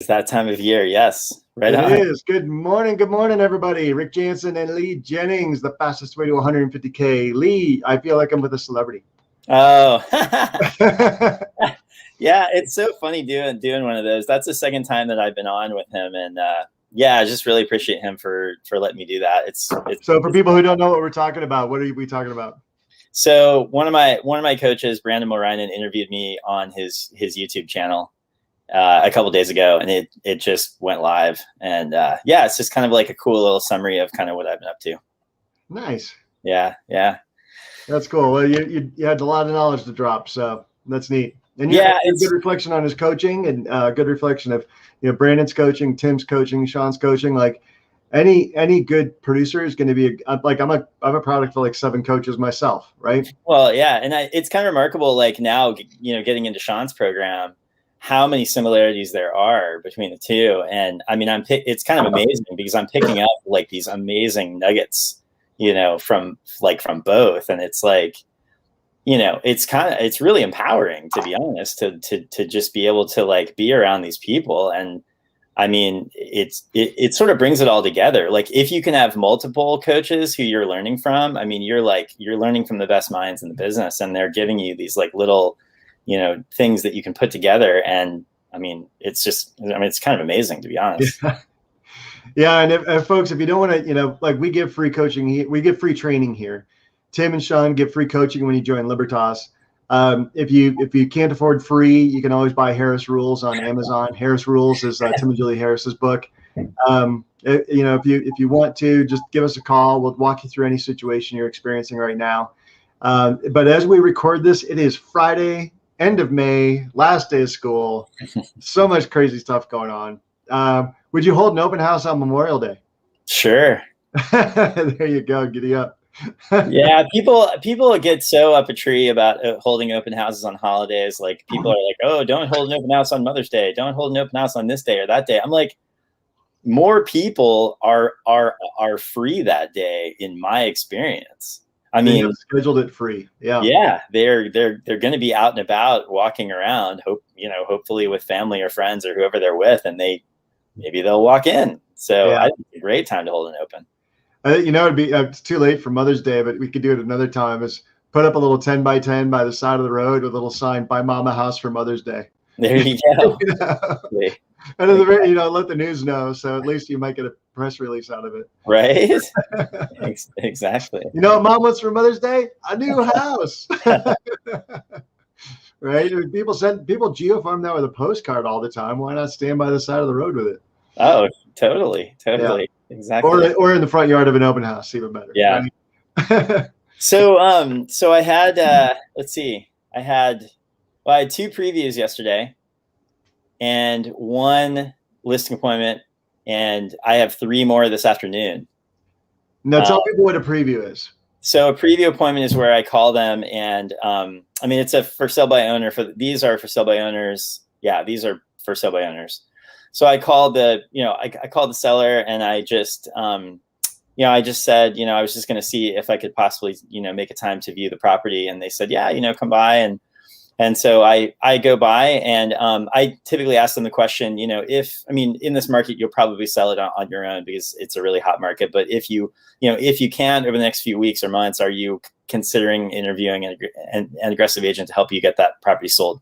It's that time of year. Yes. Right It on. is. Good morning, everybody. Rick Jansen and Lee Jennings, the fastest way to 150K. Lee, I feel like I'm with a celebrity. Oh, yeah. It's so funny doing one of those. That's the second time that I've been on with him, and yeah, I just really appreciate him for letting me do that. So for people who don't know what we're talking about, what are we talking about? So one of my coaches, Brandon Mulrinen, interviewed me on his YouTube channel a couple days ago, and it just went live. And yeah, it's just kind of like a cool little summary of kind of what I've been up to. Nice. Yeah. That's cool. Well, you had a lot of knowledge to drop, so that's neat. And yeah, it's a good reflection on his coaching, and good reflection of Brandon's coaching, Tim's coaching, Sean's coaching. Like any good producer is going to be like I'm a product of like 7 coaches myself, right? Well, yeah, and it's kind of remarkable. Like now, getting into Sean's program, how many similarities there are between the two. And I mean, it's kind of amazing because I'm picking up like these amazing nuggets, from both. And it's like, it's really empowering, to be honest, to just be able to like be around these people. And I mean, it sort of brings it all together. Like if you can have multiple coaches who you're learning from, I mean, you're learning from the best minds in the business, and they're giving you these like little, things that you can put together. And I mean, it's kind of amazing, to be honest. Yeah. And if folks, if you don't want to, like we give free coaching, we give free training here. Tim and Sean give free coaching when you join Libertas. If you can't afford free, you can always buy Harris Rules on Amazon. Harris Rules is Tim and Julie Harris's book. If you want to, just give us a call. We'll walk you through any situation you're experiencing right now. But as we record this, it is Friday, end of May, last day of school. So much crazy stuff going on. Would you hold an open house on Memorial Day? Sure. There you go. Giddy up. Yeah, people get so up a tree about holding open houses on holidays. Like people are like, oh, don't hold an open house on Mother's Day. Don't hold an open house on this day or that day. I'm like, more people are free that day, in my experience. I mean, scheduled it free. Yeah, they're going to be out and about, walking around. Hopefully with family or friends or whoever they're with, and maybe they'll walk in. So I think it's a great time to hold an open. It'd be it's too late for Mother's Day, but we could do it another time. Is put up a little 10 by 10 by the side of the road with a little sign, "Buy Mama House for Mother's Day." There you go. And at the very, let the news know, so at least you might get a press release out of it. Right. Exactly. You know what Mom wants for Mother's Day? A new house. Right? People geofarm that with a postcard all the time. Why not stand by the side of the road with it? Oh, totally. Yeah. Exactly. Or in the front yard of an open house, even better. Yeah. Right? So I had let's see. I had 2 previews yesterday and 1 listing appointment, and I have 3 more this afternoon. Now tell people what a preview is. So a preview appointment is where I call them, and I mean, it's a for sale by owner. These are for sale by owners. Yeah, these are for sale by owners. So I called I called the seller, and I just I just said, I was just going to see if I could possibly, make a time to view the property. And they said, yeah, come by. And so I go by, and I typically ask them the question, in this market, you'll probably sell it on your own because it's a really hot market. But if you can over the next few weeks or months, are you considering interviewing an aggressive agent to help you get that property sold?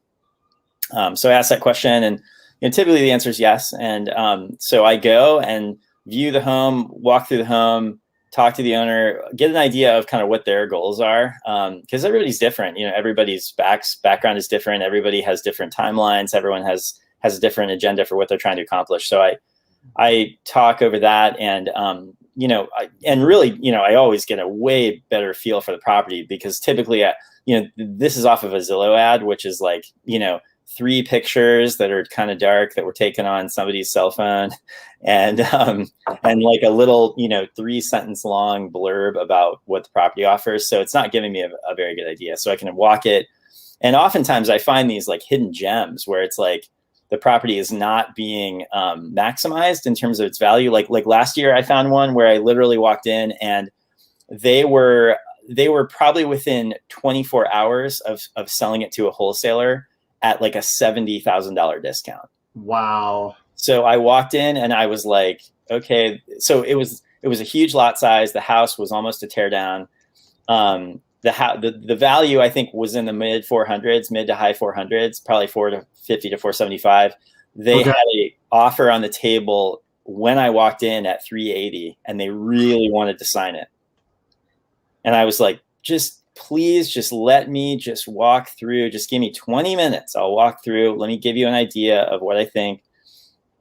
So I asked that question, and typically the answer is yes. And so I go and view the home, walk through the home, talk to the owner, get an idea of kind of what their goals are. Because everybody's different. Everybody's background is different. Everybody has different timelines. Everyone has a different agenda for what they're trying to accomplish. So I talk over that, and I always get a way better feel for the property, because typically, this is off of a Zillow ad, which is like, 3 pictures that are kind of dark that were taken on somebody's cell phone, and like a little 3-sentence long blurb about what the property offers. So it's not giving me a very good idea. So I can walk it, and oftentimes I find these like hidden gems where it's like the property is not being maximized in terms of its value. Like last year I found one where I literally walked in, and they were probably within 24 hours of selling it to a wholesaler at like a $70,000 discount. Wow. So I walked in and I was like, okay, so it was a huge lot size. The house was almost a tear down. The value I think was in the mid to high 400s, probably 450 to 475. They Okay. had a offer on the table when I walked in at 380, and they really wanted to sign it. And I was like, please just let me just walk through. Just give me 20 minutes. I'll walk through. Let me give you an idea of what I think.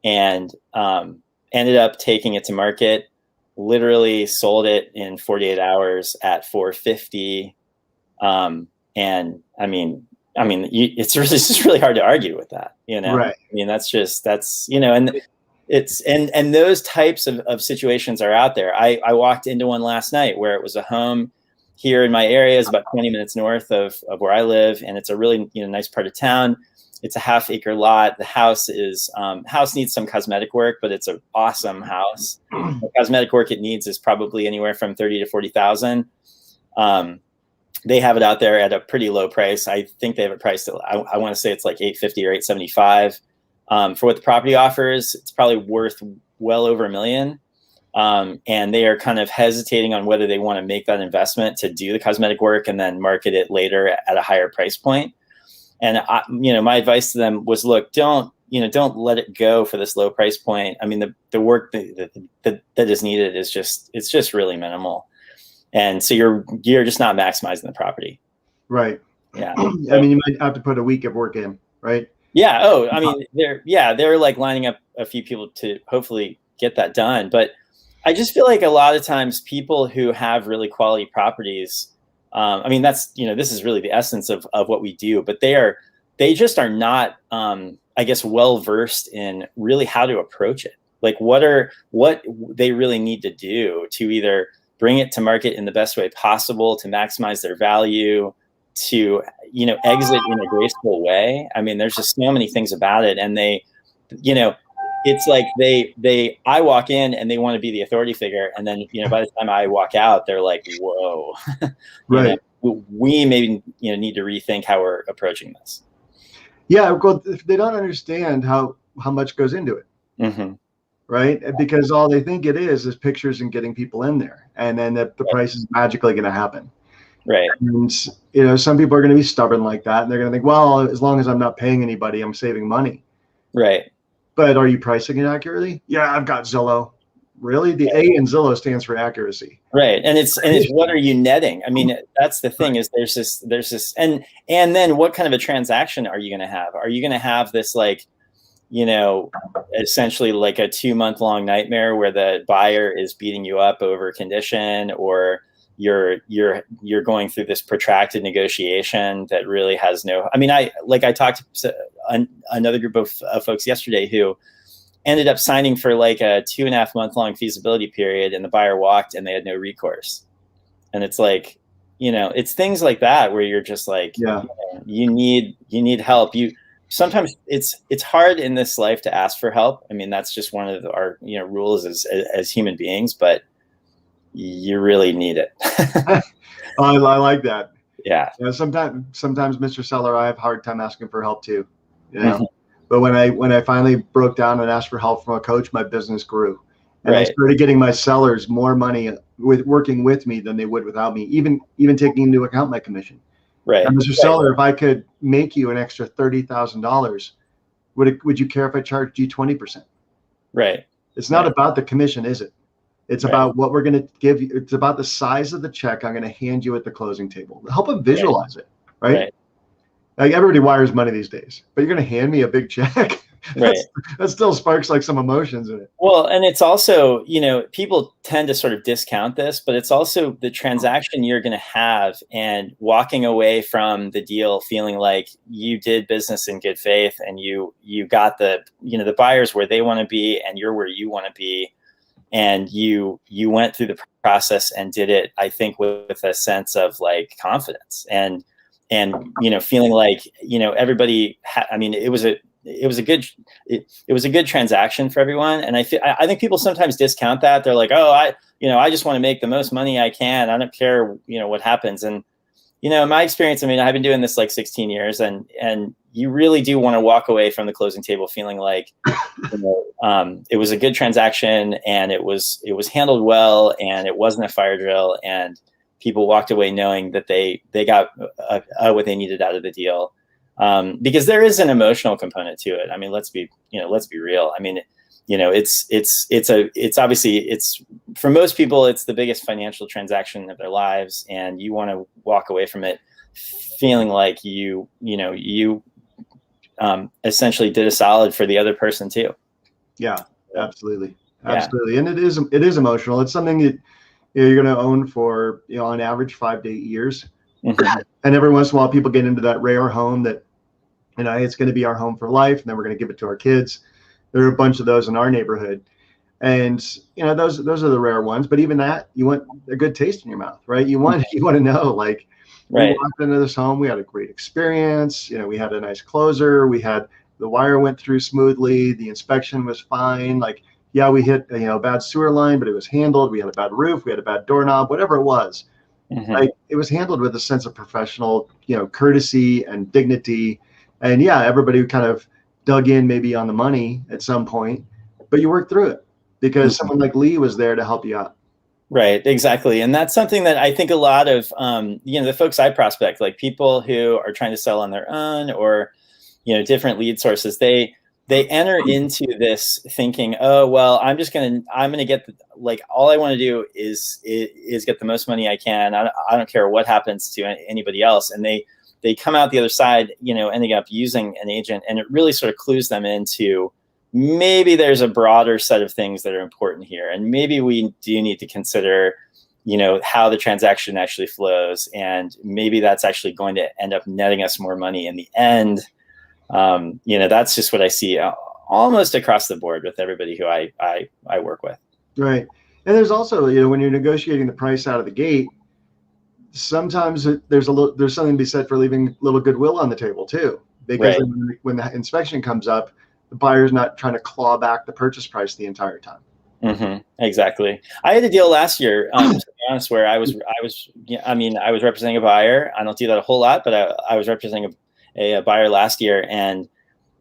And ended up taking it to market. Literally sold it in 48 hours at 450. And I mean, it's just really hard to argue with that, you know? Right. I mean, that's, you know, and it's, and those types of situations are out there. I walked into one last night where it was a home here in my area, is about 20 minutes north of where I live. And it's a really, you know, nice part of town. It's a half-acre lot. The house needs some cosmetic work, but it's an awesome house. The cosmetic work it needs is probably anywhere from 30 to 40,000. They have it out there at a pretty low price. I think they have it priced at, I want to say it's like 850 or 875. For what the property offers, it's probably worth well over $1 million. And they are kind of hesitating on whether they want to make that investment to do the cosmetic work and then market it later at a higher price point. And you know, my advice to them was, look, don't let it go for this low price point. I mean, the work that is needed is just really minimal. And so you're just not maximizing the property. Right. Yeah. I mean, you might have to put a week of work in, right? Yeah. Oh, I mean, they're like lining up a few people to hopefully get that done. But I just feel like a lot of times people who have really quality properties, I mean, that's, you know, this is really the essence of what we do, but they just are not, I guess, well-versed in really how to approach it. Like what they really need to do to either bring it to market in the best way possible, to maximize their value, to, you know, exit in a graceful way. I mean, there's just so many things about it. And they, you know, it's like I walk in and they want to be the authority figure. And then, you know, by the time I walk out, they're like, whoa, right. know, we maybe, you know, need to rethink how we're approaching this. Yeah. Well, they don't understand how much goes into it. Mm-hmm. Right. Because all they think it is pictures and getting people in there. And then the price is magically going to happen. Right. And, you know, some people are going to be stubborn like that. And they're going to think, well, as long as I'm not paying anybody, I'm saving money. Right. But are you pricing it accurately? Yeah, I've got Zillow. Really? The A in Zillow stands for accuracy. Right. And it's what are you netting? I mean, that's the thing, is there's this, and then what kind of a transaction are you going to have? Are you going to have this, like, you know, essentially like a 2-month-long nightmare where the buyer is beating you up over condition, or you're going through this protracted negotiation that really has no, I mean, I talked to another group of folks yesterday who ended up signing for like a 2.5-month-long feasibility period, and the buyer walked and they had no recourse. And it's like, you know, it's things like that where you're just like, yeah, you need help. Sometimes it's hard in this life to ask for help. I mean, that's just one of our, you know, rules as human beings, but you really need it. I like that. Yeah. You know, sometimes, Mr. Seller, I have a hard time asking for help too. You know, mm-hmm. But when I finally broke down and asked for help from a coach, my business grew, and right. I started getting my sellers more money with working with me than they would without me, even taking into account my commission. Right. And Mr. Seller, if I could make you an extra $30,000, would you care if I charged you 20%? Right. It's not about the commission, is it? It's about what we're going to give you. It's about the size of the check I'm going to hand you at the closing table. Help them visualize it, right? Like, everybody wires money these days, but you're going to hand me a big check. Right. That still sparks like some emotions in it. Well, and it's also, you know, people tend to sort of discount this, but it's also the transaction you're going to have, and walking away from the deal feeling like you did business in good faith, and you got the, you know, the buyers where they want to be, and you're where you want to be. And you went through the process and did it, I think, with a sense of like confidence and, you know, feeling like, you know, everybody, I mean, it was a good transaction for everyone. And I think people sometimes discount that. They're like, oh, I just want to make the most money I can. I don't care, you know, what happens. And, in my experience, I mean, I've been doing this like 16 years, and you really do want to walk away from the closing table feeling like, it was a good transaction, and it was handled well, and it wasn't a fire drill, and people walked away knowing that they got what they needed out of the deal. Because there is an emotional component to it. I mean, let's be real. I mean, it's obviously, for most people, it's the biggest financial transaction of their lives, and you want to walk away from it feeling like you essentially did a solid for the other person too. Yeah, absolutely. Absolutely. And it is emotional. It's something that you're going to own for, on average 5 to 8 years. Mm-hmm. And every once in a while, people get into that rare home that, it's going to be our home for life, and then we're going to give it to our kids. There are a bunch of those in our neighborhood. And, those are the rare ones. But even that, you want a good taste in your mouth, right? You want to know, like, right. We walked into this home, we had a great experience. We had a nice closer. The wire went through smoothly. The inspection was fine. Like, yeah, we hit a bad sewer line, but it was handled. We had a bad roof. We had a bad doorknob, whatever it was. Mm-hmm. Like, it was handled with a sense of professional, courtesy and dignity. And yeah, everybody kind of dug in maybe on the money at some point, but you worked through it because mm-hmm. someone like Lee was there to help you out. Right, exactly. And that's something that I think a lot of, the folks I prospect, like people who are trying to sell on their own, or, different lead sources, they enter into this thinking, oh, well, I'm going to get, all I want to do is get the most money I can. I don't care what happens to anybody else. And they come out the other side, ending up using an agent, and it really sort of clues them into, maybe there's a broader set of things that are important here. And maybe we do need to consider, how the transaction actually flows. And maybe that's actually going to end up netting us more money in the end. That's just what I see almost across the board with everybody who I work with. Right. And there's also, when you're negotiating the price out of the gate, sometimes there's something to be said for leaving a little goodwill on the table too, because right. when the inspection comes up, the buyer's not trying to claw back the purchase price the entire time. Mm-hmm. Exactly. I had a deal last year, to be honest, where I was representing a buyer. I don't do that a whole lot, but I was representing a buyer last year, and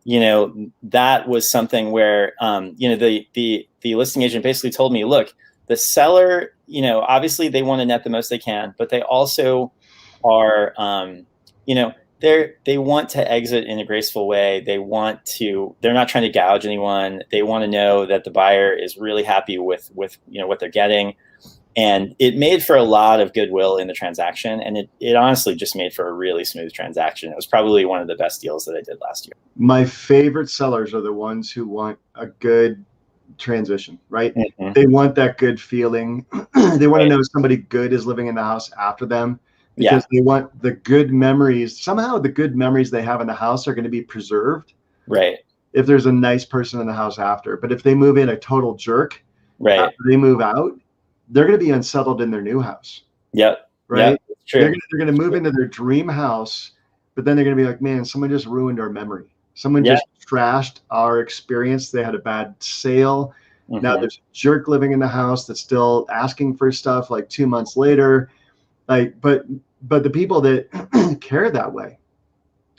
that was something where the listing agent basically told me, look, the seller, obviously they want to net the most they can, but they also are, they want to exit in a graceful way. They're not trying to gouge anyone. They want to know that the buyer is really happy with what they're getting. And it made for a lot of goodwill in the transaction. And it honestly just made for a really smooth transaction. It was probably one of the best deals that I did last year. My favorite sellers are the ones who want a good transition, right? Mm-hmm. They want that good feeling. They want right. to know somebody good is living in the house after them, because they want the good memories. Somehow the good memories they have in the house are going to be preserved. Right. If there's a nice person in the house after. But if they move in a total jerk, right. after they move out, they're going to be unsettled in their new house. Yep. Right. Yep. True. They're going to move into their dream house, but then they're going to be like, man, someone just ruined our memory. Someone just trashed our experience. They had a bad sale. Mm-hmm. Now there's a jerk living in the house that's still asking for stuff like 2 months later. Like, but the people that care that way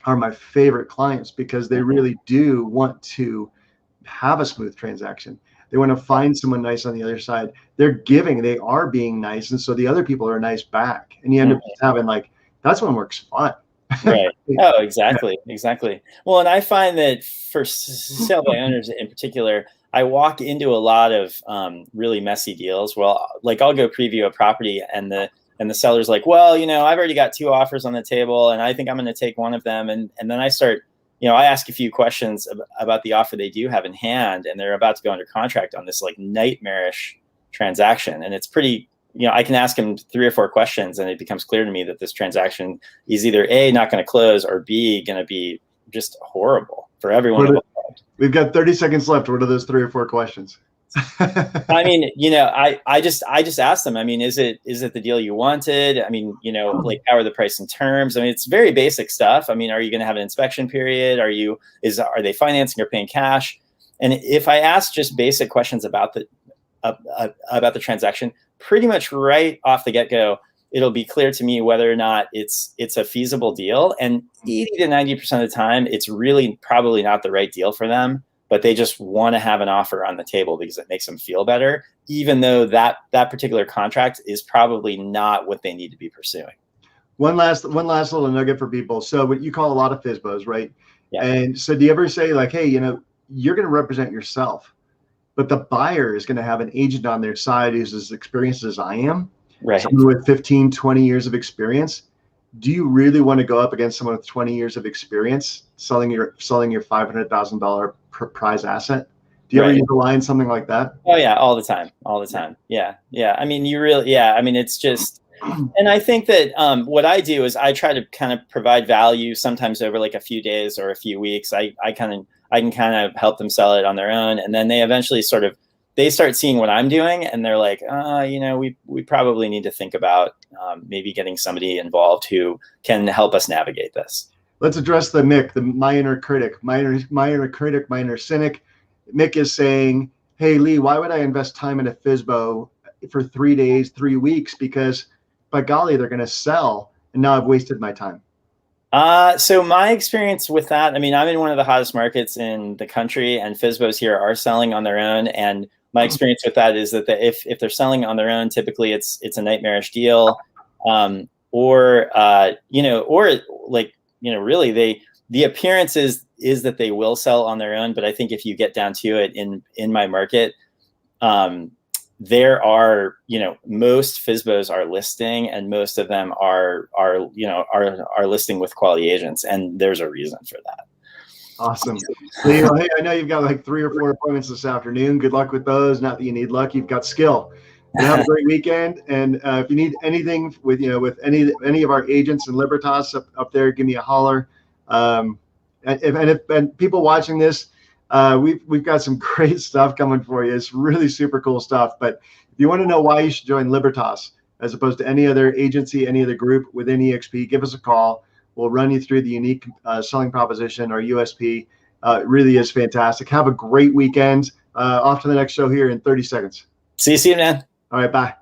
are my favorite clients, because they really do want to have a smooth transaction. They want to find someone nice on the other side. They're giving, they are being nice. And so the other people are nice back. And you end up having that's when work's fun. Right. Oh, exactly. Exactly. Well, and I find that for sale by owners in particular, I walk into a lot of really messy deals. Well, I'll go preview a property, and the seller's like, well, I've already got 2 offers on the table, and I think I'm going to take one of them. And then I start, I ask a few questions about the offer they do have in hand, and they're about to go under contract on this nightmarish transaction. And it's pretty, I can ask them 3 or 4 questions, and it becomes clear to me that this transaction is either A, not going to close, or B, going to be just horrible for everyone involved. We've got 30 seconds left. What are those 3 or 4 questions? I mean, I just asked them, I mean, is it the deal you wanted? I mean, how are the price and terms? I mean, it's very basic stuff. I mean, are you going to have an inspection period? Are they financing or paying cash? And if I ask just basic questions about the transaction, pretty much right off the get-go, it'll be clear to me whether or not it's a feasible deal. And 80 to 90% of the time, it's really probably not the right deal for them, but they just want to have an offer on the table because it makes them feel better, even though that particular contract is probably not what they need to be pursuing. One last little nugget for people. So what you call a lot of FSBOs, right? Yeah. And so do you ever say like, hey, you're going to represent yourself, but the buyer is going to have an agent on their side who's as experienced as I am, right? Someone with 15, 20 years of experience. Do you really want to go up against someone with 20 years of experience selling your $500,000 prize asset? Do you ever use a line, something like that? Oh yeah, all the time. Yeah. I mean, I mean, it's just, and I think that what I do is I try to kind of provide value sometimes over like a few days or a few weeks. I can kind of help them sell it on their own, and then they eventually they start seeing what I'm doing, and they're like, we probably need to think about maybe getting somebody involved who can help us navigate this. Let's address the Mick, my inner critic, my inner cynic. Mick is saying, hey, Lee, why would I invest time in a FSBO for 3 days, 3 weeks? Because by golly, they're going to sell, and now I've wasted my time. So my experience with that, I mean, I'm in one of the hottest markets in the country, and FSBOs here are selling on their own. And my experience with that is that if they're selling on their own, typically it's a nightmarish deal, or really the appearance is that they will sell on their own. But I think if you get down to it in my market, there are, most FSBOs are listing, and most of them are listing with quality agents, and there's a reason for that. Awesome. Leo, hey, I know you've got like 3 or 4 appointments this afternoon. Good luck with those. Not that you need luck, you've got skill. You have a great weekend, and if you need anything with any of our agents in Libertas up there, give me a holler. And people watching this, we've got some great stuff coming for you. It's really super cool stuff. But if you want to know why you should join Libertas as opposed to any other agency, any other group within EXP, give us a call. We'll run you through the unique selling proposition, or USP. It really is fantastic. Have a great weekend. Off to the next show here in 30 seconds. See you soon, man. All right, bye.